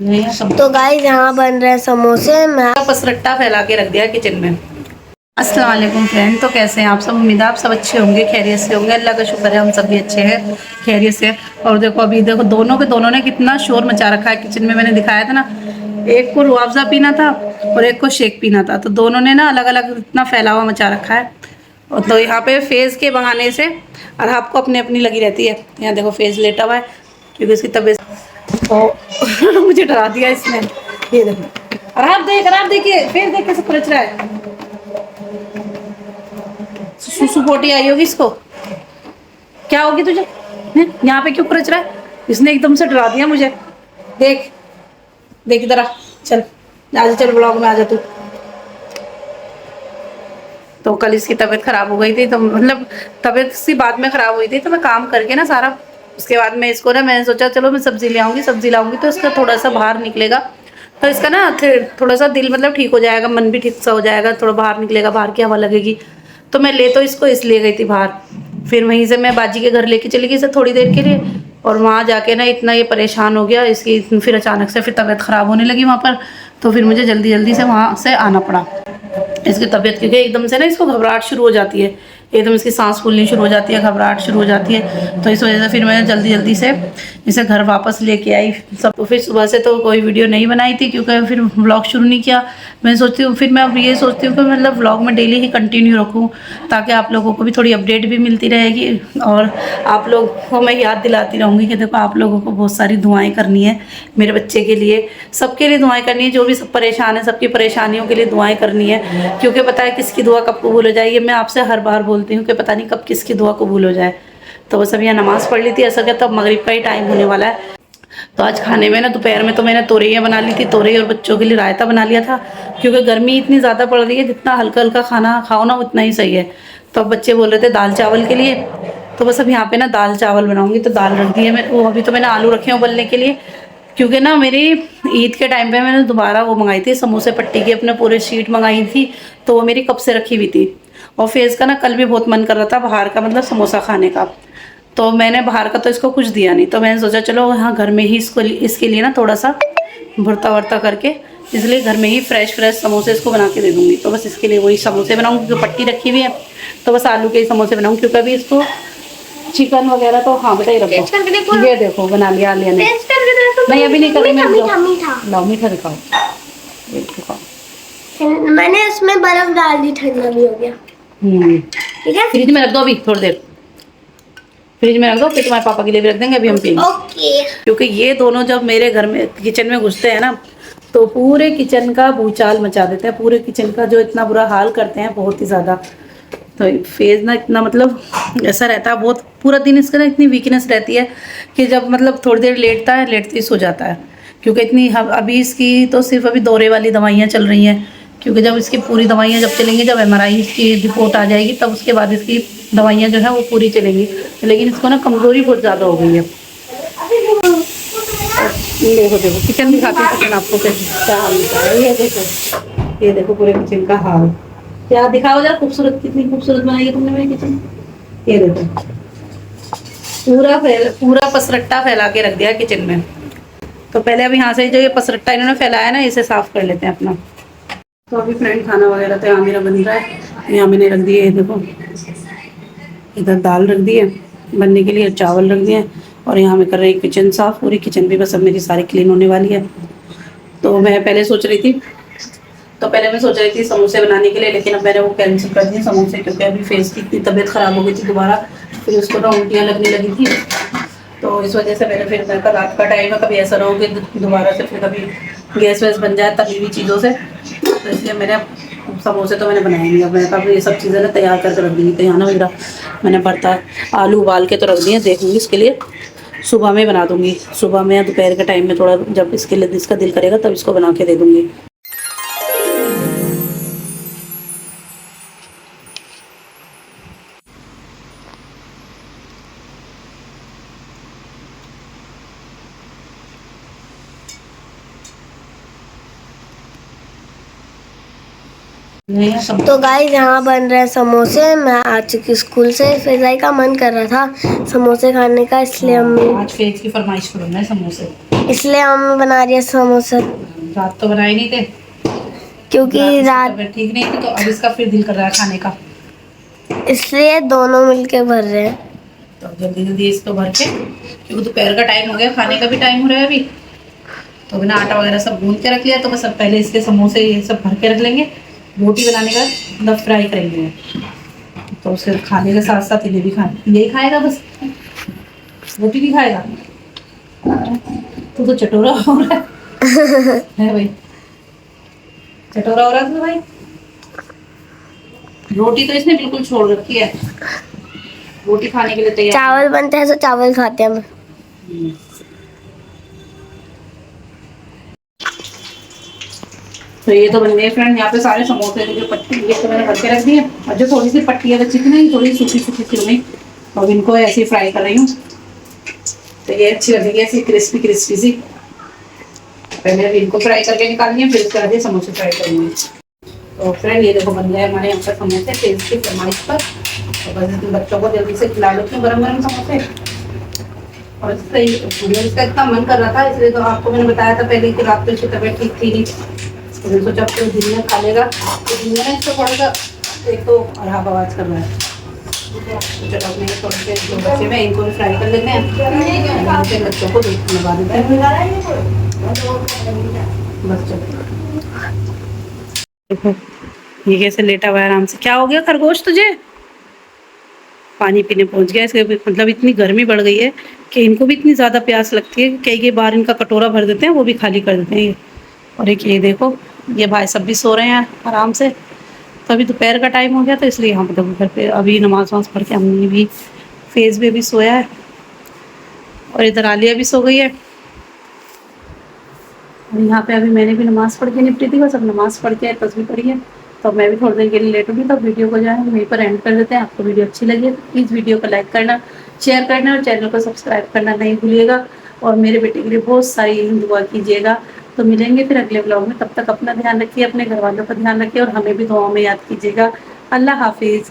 तो गाइस यहाँ बन रहे हैं समोसे। मैं पसरट्टा फैला के रख दिया किचन में। अस्सलाम वालेकुम फ्रेंड, तो कैसे हैं आप सब? उम्मीद है आप सब अच्छे होंगे, खैरियत से होंगे। अल्लाह का शुक्र है हम सब भी अच्छे हैं, खैरियत से। और देखो अभी देखो दोनों ने कितना शोर मचा रखा है किचन में। मैंने दिखाया था ना, एक को रूह अफ़ज़ा पीना था और एक को शेक पीना था, तो दोनों ने ना अलग अलग इतना फैलावा मचा रखा है। और तो यहाँ पे फेज़ के बहाने से और आपको अपनी अपनी लगी रहती है। यहाँ देखो फेज़ लेटा हुआ है क्योंकि उसकी तबीयत मुझे डरा दिया इसने। ये देखो, और आप देखिए फेज़ देख कैसे पलट रहा है। सुसु पोटी आई होगी इसको, क्या होगी तुझे? यहाँ पे क्यों पलट रहा है? इसने एकदम से डरा दिया मुझे। देख देख इधर आ, चल आजा, चल ब्लॉग में आजा तू। तो कल इसकी तबीयत खराब हो गई थी, तो मतलब तबीयत सी बाद में खराब हुई थी, तो मैं काम करके ना सारा, उसके बाद में इसको ना मैंने सोचा चलो मैं सब्जी ले आऊँगी तो इसका थोड़ा सा बाहर निकलेगा, तो इसका ना थोड़ा सा दिल मतलब ठीक हो जाएगा, मन भी ठीक सा हो जाएगा, थोड़ा बाहर निकलेगा, बाहर की हवा लगेगी। तो मैं ले तो इसको इसलिए गई थी बाहर, फिर वहीं से मैं बाजी के घर लेके चली गई इसे थोड़ी देर के लिए। और वहाँ जाके ना इतना ये परेशान हो गया इसकी, फिर अचानक से फिर तबीयत ख़राब होने लगी वहाँ पर, तो फिर मुझे जल्दी जल्दी से वहाँ से आना पड़ा। इसकी तबीयत क्योंकि एकदम से ना इसको घबराहट शुरू हो जाती है, एकदम इसकी सांस फूलनी शुरू हो जाती है, घबराहट शुरू हो जाती है, तो इस वजह से फिर मैं जल्दी जल्दी से इसे घर वापस लेके आई सब। तो फिर सुबह से तो कोई वीडियो नहीं बनाई थी क्योंकि फिर व्लॉग शुरू नहीं किया। मैं सोचती हूँ फिर मैं अब ये सोचती हूँ कि मतलब व्लॉग में डेली ही कंटिन्यू रखूँ, ताकि आप लोगों को भी थोड़ी अपडेट भी मिलती रहेगी और आप लोग को मैं याद दिलाती रहूँगी कि देखो आप लोगों को बहुत सारी दुआएँ करनी है मेरे बच्चे के लिए, सबके लिए दुआएँ करनी है, जो भी सब परेशान है सबकी परेशानियों के लिए दुआएँ करनी है। क्योंकि पता है किसकी दुआ कब कबूल हो जाए, ये मैं आपसे हर बार बोलती हूँ कि पता नहीं कब किसकी दुआ कबूल हो जाए। तो बस अभी यहाँ नमाज़ पढ़ ली थी, ऐसा क्या तब मगरिब का ही टाइम होने वाला है। तो आज खाने में ना दोपहर में तो मैंने तोरैया बना ली थी, तोरई और बच्चों के लिए रायता बना लिया था, क्योंकि गर्मी इतनी ज़्यादा पड़ रही है, जितना हल्का हल्का खाना खाओ ना उतना ही सही है। तो अब बच्चे बोल रहे थे दाल चावल के लिए, तो बस अब यहाँ पे ना दाल चावल बनाऊँगी। तो दाल रख दी है मैं, वो अभी तो मैंने आलू रखे हैं उबलने के लिए, क्योंकि ना मेरी ईद के टाइम पे मैंने दोबारा वो मंगाई थी समोसे पट्टी की, अपने पूरे शीट मंगाई थी, तो वो मेरी कब से रखी हुई थी। और फेज़ का ना कल भी बहुत मन कर रहा था बाहर का मतलब समोसा खाने का, तो मैंने बाहर का तो इसको कुछ दिया नहीं, तो मैंने सोचा चलो यहाँ घर में ही इसके लिए ना थोड़ा सा भरता वर्ता करके, इसलिए घर में ही फ्रेश समोसे इसको बना के दे दूँगी। तो बस इसके लिए वही समोसे बनाऊँगी, जो पट्टी रखी हुई है, तो बस आलू के ही समोसे बनाऊँगी, क्योंकि अभी इसको चिकन वगैरह तो हाँ बेटा ही रखो। ये देखो बना लिया आलिया ने, नहीं अभी नहीं कर रही मैं, लाओ मीठा दिखाओ, मैंने उसमें बर्फ डाल दी, ठंडा भी हो गया। ठीक है, फ्रिज में रख दो अभी थोड़ी देर, फ्रिज में रख दो, फिर तुम्हारे पापा के लिए भी रख देंगे, अभी हम पियेंगे। ओके। क्योंकि ये दोनों जब मेरे घर में किचन में घुसते हैं ना, तो पूरे किचन का भूचाल मचा देते हैं, पूरे किचन का जो इतना बुरा हाल करते हैं बहुत ही ज़्यादा। तो फेज़ ना इतना मतलब ऐसा रहता है बहुत, पूरा दिन इसका ना इतनी वीकनेस रहती है कि जब मतलब थोड़ी देर लेटता है, लेटते ही सो जाता है। क्योंकि इतनी अभी इसकी तो सिर्फ अभी दौरे वाली दवाइयाँ चल रही हैं, क्योंकि जब इसकी पूरी दवाइयाँ जब चलेंगी, जब MRI की रिपोर्ट आ जाएगी, तब उसके बाद इसकी दवाइयाँ जो है वो पूरी चलेंगी। लेकिन इसको ना कमज़ोरी बहुत ज़्यादा हो गई है। देखो देखो किचन दिखाती है, किचन आपको क्या हाल है, ये देखो पूरे किचन का हाल। क्या दिखाओ जरा, खूबसूरत कितनी खूबसूरत बनाई है तुमने मेरी किचन। ये देखो पूरा पसरट्टा फैला के रख दिया किचन में। तो पहले अब यहाँ से जो ये पसरट्टा इन्होंने फैलाया ना, इसे साफ कर लेते हैं अपना। तो अभी फ्रेंड खाना वगैरह तो यहाँ मेरा बन रहा है, यहाँ मैंने रख दिए देखो, इधर दाल रख दी है बनने के लिए, चावल रख दिए, और यहाँ मैं कर रही किचन साफ, पूरी किचन भी बस अब मेरी सारी क्लीन होने वाली है। तो मैं पहले सोच रही थी समोसे बनाने के लिए, लेकिन अब मैंने वो कैंसिल कर दिए समोसे, क्योंकि अभी फेस की इतनी तबीयत ख़राब हो गई थी दोबारा, फिर उसको ना उल्टियाँ लगने लगी थी, तो इस वजह से मैंने फिर मैं रात का टाइम है, कभी ऐसा रहो कि दोबारा से फिर कभी गैस वैस बन जाए तभी भी चीज़ों से, तो इसलिए मैंने समोसे तो मैंने बनाए नहीं। अब मैंने कहा ये सब चीज़ें ना तैयार करके रख दी, तो यहाँ ना मेरा मैंने भरता आलू उबाल के तो रख दिए, देखूँगी इसके लिए सुबह में बना दूँगी, सुबह में या दोपहर के टाइम में थोड़ा जब इसके लिए इसका दिल करेगा तब इसको बना के दे दूँगी। तो गाइस यहाँ बन रहे हैं समोसे। मैं आ चुकी स्कूल से, फिजाई का मन कर रहा था समोसे खाने का, इसलिए हम आज फेज की फरमाइश पर बना है समोसे। इसलिए हम बना रही है समोसा, रात तो बनाए नहीं थे क्योंकि इसकी रात, तबीयत ठीक नहीं थी, तो अब इसका फिर दिल कर रहा है खाने का। इसलिए दोनों मिलके भर रहे हैं। तो जल्दी जल्दी इसको भर के, क्योंकि दोपहर का टाइम हो गया, खाने का भी टाइम हो रहा है अभी, तो बिना आटा वगैरह सब गूंद के रख लिया, तो बस अब पहले इसके समोसे ये सब भर के रख लेंगे। रोटी बनाने का मतलब फ्राई करेंगे, तो उसे खाने के साथ साथ इन्हें भी खाना, यही खाएगा बस, रोटी भी खाएगा। तो चटोरा हो रहा है भाई, चटोरा हो रहा है भाई। रोटी तो इसने बिल्कुल छोड़ रखी है, रोटी खाने के लिए तैयार। चावल बनते हैं तो चावल खाते हैं हम। तो ये तो बन गए फ्रेंड, यहाँ पे सारे समोसे की जो पट्टी ये तो मैंने भर के रख दी है, और जो थोड़ी सी पट्टी है बच्ची की ना, थोड़ी सूखी सूखी सी हुई, और इनको ऐसे ही फ्राई कर रही हूँ, तो ये अच्छी लगेगी ऐसी क्रिस्पी क्रिस्पी सी। पहले अभी इनको फ्राई करके निकालनी है, फिर उसके बाद ये समोसे फ्राई करूँगी। तो फ्रेंड ये देखो बन गया हमारे यहाँ पर समोसे टेस्ट की फरमाइश पर, तो बस इसमें बच्चों को जल्दी से खिला लेती हूँ गरम गरम समोसे। और इसका इतना मन कर रहा था, इसलिए तो आपको मैंने बताया था पहले कि रात को इसकी तबीयत ठीक थी नहीं, तो मैंने सोचा अब तो दिन में खा लेगा, तो दिन में ना इसको थोड़ा सा एक तो अरहाब आवाज़ कर रहा है, तो चलो अपने थोड़े से जो बच्चे में इनको भी फ्राई कर लेते हैं, फिर बच्चों को दूध लगा देते हैं। बस चलो देखो ये कैसे लेटा हुआ है आराम से। क्या हो गया खरगोश तुझे? पानी पीने पहुंच गया। इसके मतलब इतनी गर्मी बढ़ गई है कि इनको भी इतनी ज़्यादा प्यास लगती है कि कई कई बार इनका कटोरा भर देते हैं, वो भी खाली कर देते हैं ये। और एक ये देखो ये भाई सब भी सो रहे हैं आराम से, तो अभी दोपहर का टाइम हो गया, तो इसलिए हम लोग घर पे अभी नमाज वमाज पढ़ के हमने भी, फेस भी अभी सोया है, और इधर आलिया भी सो गई है। और यहाँ पे अभी मैंने भी नमाज़ पढ़ के निपटी थी, बस अब नमाज़ पढ़ के तस्बीह पढ़ी है, तो मैं भी थोड़ी देर के लिए लेटूंगी। तो वीडियो को जो है वहीं पर एंड कर देते हैं। आपको वीडियो अच्छी लगी है तो प्लीज़ वीडियो को लाइक करना, शेयर करना, और चैनल को सब्सक्राइब करना नहीं भूलिएगा, और मेरे बेटे के लिए बहुत सारी दुआ कीजिएगा। तो मिलेंगे फिर अगले ब्लॉग में, तब तक अपना ध्यान रखिए, अपने घर वालों का ध्यान रखिए, और हमें भी दुआओं में याद कीजिएगा। अल्लाह हाफिज़।